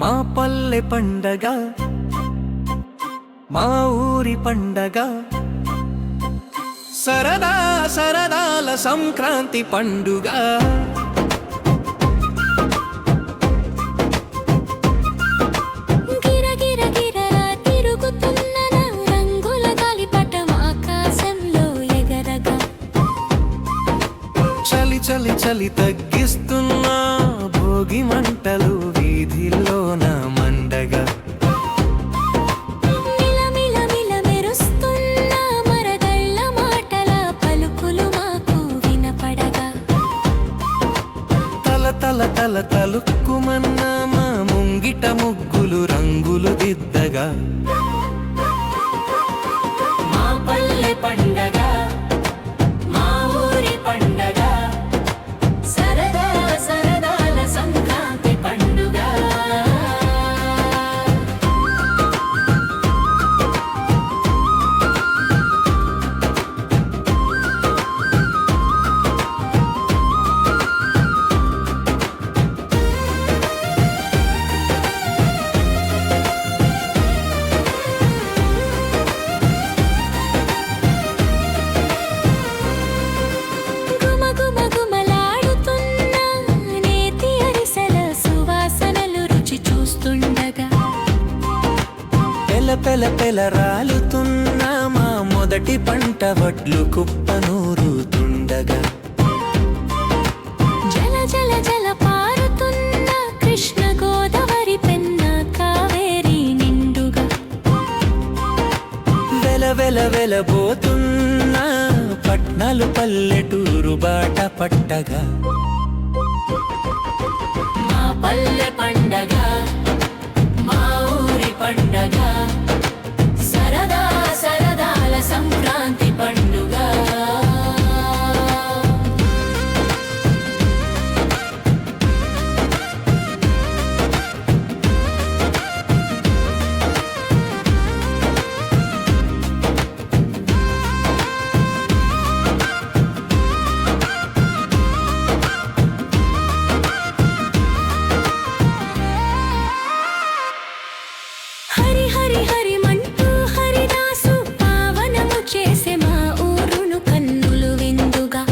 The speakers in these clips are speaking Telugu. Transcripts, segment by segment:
మా పల్లె పండగ మా ఊరి పండగ సరదా సరదాల సంక్రాంతి పండుగ చలి చలి చలి తగ్గిస్తున్నా భోగి మంటలు వీధిలోన మండగా తల తల తలుక్కుమన్న మా ముంగిట ముగ్గులు రంగులు దిద్దగా మా పల్లె పండగ మా ఊరి పండగ సరదా సరదాల సంక్రాంతి పండుగ పెల పెల రాలుతున్న మా మొదటి పంట వడ్లు కుప్పనూరుతుండగా జల జల జల పారుతున్న కృష్ణ గోదావరి పెన్న కావేరి నిండుగా వెల వెల వెలబోతున్న పట్నాలు పల్లెటూరు బాట పట్టగా మా పల్లె పండగ మా ఊరి పండగ సరదా సరదాల సంక్రాంతి పండుగ హరి హరి హరి మంటూ హరిదాసు పావనము చేసే మా ఊరును కన్నులు విందుగా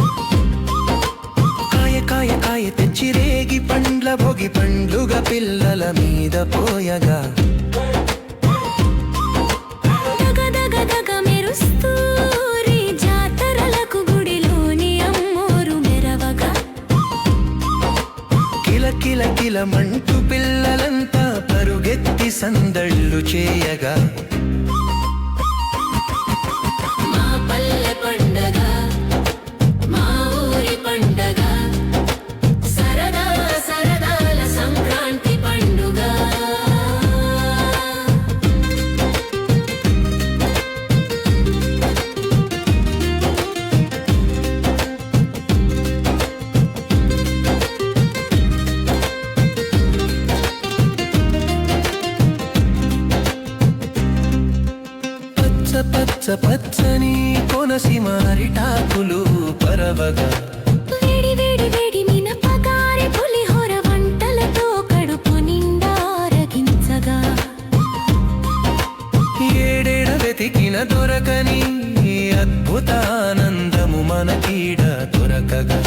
కాయ కాయ కాయ తెచ్చి రేగి పండ్ల భోగి పండ్లుగా పిల్లల మీద పోయగా దగ దగ దగ మెరుస్తూరి జాతరలకు గుడిలోని అమ్మోరు మెరవగా కిల కిల కిల మంటూ పిల్లలంతా పరుగెత్తి సందళ్ళు చేయగా మా పల్లె పండగ మా ఊరి పండగ సరదా సరదాల సంక్రాంతి పండుగ పచ్చ పచ్చని కొనసి మారిటాకులు పరవగా వేడి వేడి వేడి మినపగారె పులిహోర వంటలతో కడుపు నిండా ఆరగించగా ఏడేడ వెతికిన దొరకని అద్భుత ఆనందము మనకీడ దొరకగా